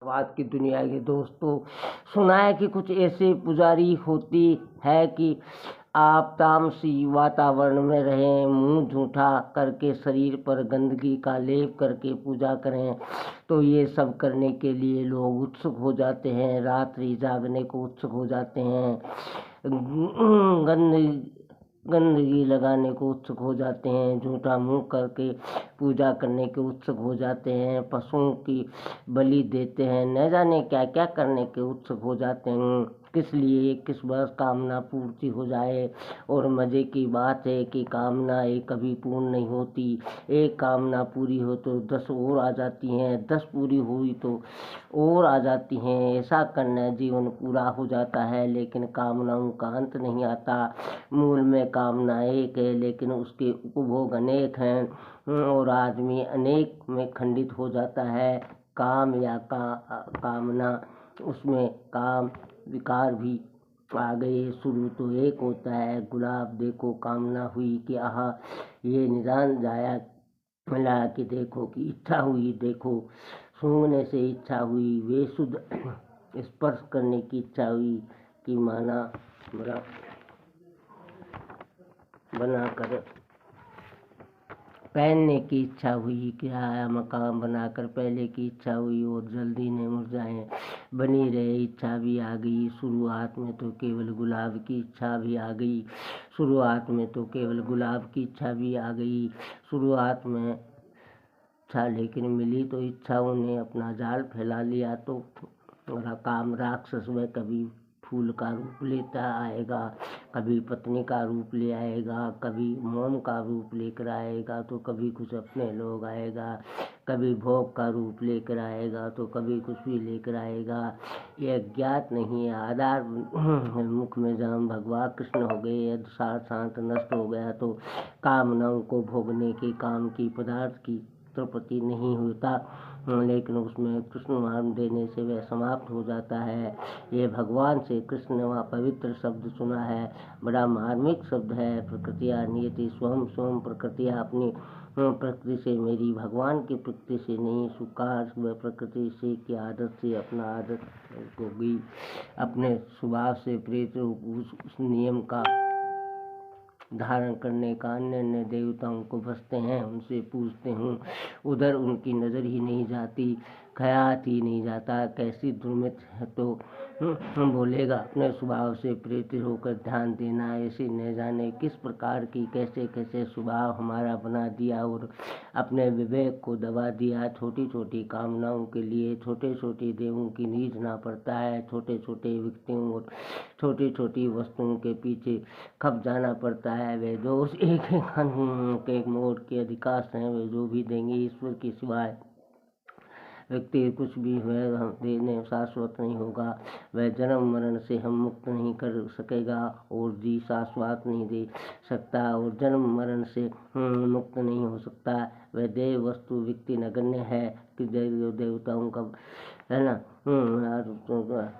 बात की दुनिया के दोस्तों, सुना है कि कुछ ऐसे पुजारी होती है कि आप तामसी वातावरण में रहें, मुंह झूठा करके शरीर पर गंदगी का लेप करके पूजा करें। तो ये सब करने के लिए लोग उत्सुक हो जाते हैं, रात्रि जागने को उत्सुक हो जाते हैं, गंदगी लगाने को उत्सुक हो जाते हैं, झूठा मुंह करके पूजा करने के उत्सुक हो जाते हैं, पशुओं की बलि देते हैं, न जाने क्या क्या करने के उत्सुक हो जाते हैं। किस लिए? किस बस कामना पूर्ति हो जाए। और मज़े की बात है कि कामना एक कभी पूर्ण नहीं होती। एक कामना पूरी हो तो 10 और आ जाती हैं, 10 पूरी हुई तो और आ जाती हैं। ऐसा करना जीवन पूरा हो जाता है, लेकिन कामनाओं का अंत नहीं आता। मूल में कामना एक है, लेकिन उसके उपभोग अनेक हैं और आदमी अनेक में खंडित हो जाता है। काम या कामना, उसमें काम विकार भी आ गए। शुरू तो एक होता है, गुलाब देखो कामना हुई कि आह ये निदान जाया मिला, कि देखो कि इच्छा हुई, देखो सूंघने से इच्छा हुई, वे शुद्ध स्पर्श करने की इच्छा हुई कि माना बनाकर पहनने की इच्छा हुई, कि आया मकान बनाकर पहले की इच्छा हुई और जल्दी न मुरझाए बनी रहे, इच्छा भी आ गई। शुरुआत में तो केवल गुलाब की इच्छा भी आ गई, शुरुआत में तो केवल गुलाब की इच्छा भी आ गई। शुरुआत में इच्छा, लेकिन मिली तो इच्छाओं ने अपना जाल फैला लिया। तो काम राक्षस में कभी फूल का रूप लेता आएगा, कभी पत्नी का रूप ले आएगा, कभी मोम का रूप लेकर आएगा, तो कभी कुछ अपने लोग आएगा, कभी भोग का रूप लेकर आएगा, तो कभी कुछ भी लेकर आएगा। ये अज्ञात नहीं है। आधार मुख में जन्म भगवान कृष्ण हो गए, यदि शांत नष्ट हो गया तो कामनाओं को भोगने के काम की पदार्थ की तृप्ति नहीं होता, लेकिन उसमें कृष्ण नाम देने से वह समाप्त हो जाता है। ये भगवान से कृष्ण व पवित्र शब्द सुना है, बड़ा मार्मिक शब्द है। प्रकृतिया नियति स्वयं स्वयं प्रकृतिया, अपनी प्रकृति से मेरी, भगवान की प्रकृति से नहीं। सुकार व प्रकृति से की आदत से अपना आदत होगी, अपने स्वभाव से प्रेरित उस नियम का धारण करने का। अन्य अन्य देवताओं को बसते हैं, उनसे पूछते हूँ, उधर उनकी नज़र ही नहीं जाती, ख्याल ही नहीं जाता। कैसी दुर्मित है तो बोलेगा अपने स्वभाव से प्रेरित होकर ध्यान देना। ऐसे न जाने किस प्रकार की कैसे कैसे स्वभाव हमारा बना दिया और अपने विवेक को दबा दिया। छोटी छोटी कामनाओं के लिए छोटे छोटे देवों की नींदना पड़ता है, छोटे छोटे व्यक्तियों और छोटी छोटी वस्तुओं के पीछे खप जाना पड़ता है। वे जो उस एक मोड़ के अधिकार हैं, वे जो भी देंगे ईश्वर के सिवाय व्यक्ति कुछ भी वह हम देने शाश्वत नहीं होगा। वह जन्म मरण से हम मुक्त नहीं कर सकेगा और जी शाश्वत नहीं दे सकता और जन्म मरण से मुक्त नहीं हो सकता। वह देव वस्तु व्यक्ति नगण्य है कि देवताओं का है ना,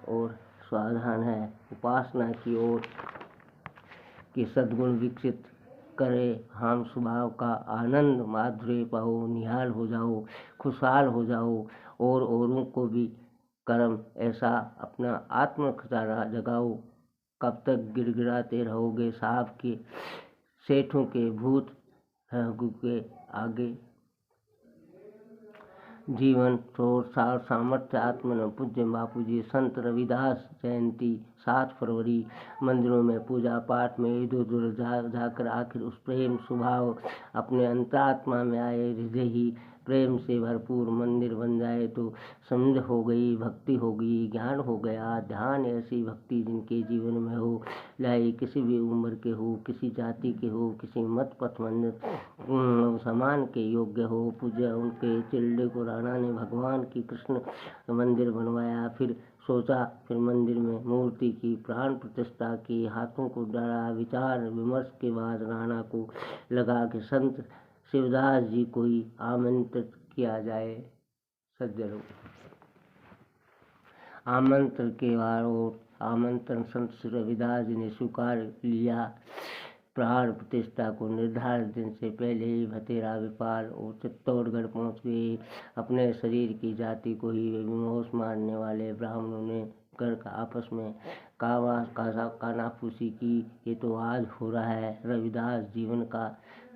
और सावधान है उपासना की ओर कि सद्गुण विकसित करे। हम स्वभाव का आनंद माधुर्य पाओ, निहाल हो जाओ, खुशहाल हो जाओ और औरों को भी कर्म ऐसा अपना आत्म खजाना जगाओ। कब तक गिड़गिड़ाते रहोगे साहब के सेठों के भूत के आगे। जीवन थोड़ सार सामर्थ्य आत्मन पूज्य बापू जी संत रविदास जयंती 7 फरवरी। मंदिरों में पूजा पाठ में इधर उधर जाकर आखिर उस प्रेम स्वभाव अपने अंतरात्मा में आए। हृदय ही प्रेम से भरपूर मंदिर बन जाए तो समझ हो गई, भक्ति हो गई, ज्ञान हो गया। ध्यान ऐसी भक्ति जिनके जीवन में हो, चाहे किसी भी उम्र के हो, किसी जाति के हो, किसी मत पथमंद समान के योग्य हो। पूज्य उनके चिल्डे को राणा ने भगवान की कृष्ण मंदिर बनवाया, फिर सोचा, फिर मंदिर में मूर्ति की प्राण प्रतिष्ठा की, हाथों को डाला। विचार विमर्श के बाद राणा को लगा कि संत शिवदास जी को ही आमंत्रित किया जाए। सज्जनों, आमंत्रण के बाद और आमंत्रण संत रविदास जी ने स्वीकार लिया। प्राण प्रतिष्ठा को निर्धारित दिन से पहले ही भतेरा विपाल और चित्तौड़गढ़ पहुँच गए। अपने शरीर की जाति को ही विमोश मानने वाले ब्राह्मणों ने कर आपस में कानाफूसी की। ये तो आज हो रहा है। रविदास जीवन का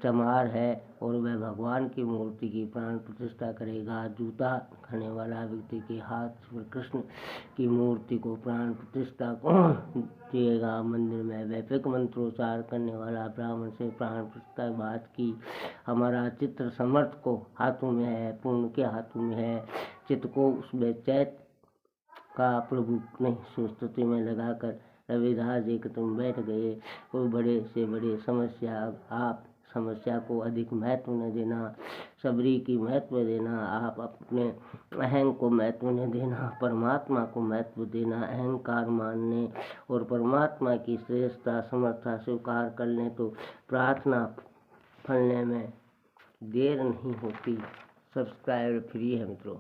चमार है और वह भगवान की मूर्ति की प्राण प्रतिष्ठा करेगा। जूता खाने वाला व्यक्ति के हाथ श्री कृष्ण की मूर्ति को प्राण प्रतिष्ठा को दिएगा। मंदिर में वैदिक मंत्रोच्चार करने वाला ब्राह्मण से प्राण प्रतिष्ठा बात की। हमारा चित्र समर्थ को हाथों में है, पूर्ण के हाथों में है। चित्त को उसमें चैत का प्रभु नहीं स्तुति में लगाकर रविदास एक तुम बैठ गए। कोई बड़े से बड़े समस्या, आप समस्या को अधिक महत्व न देना, सबरी की महत्व देना, आप अपने अहं को महत्व न देना, परमात्मा को महत्व देना। अहंकार मानने और परमात्मा की श्रेष्ठता समर्था स्वीकार कर लें तो प्रार्थना फलने में देर नहीं होती। सब्सक्राइब फ्री है मित्रों।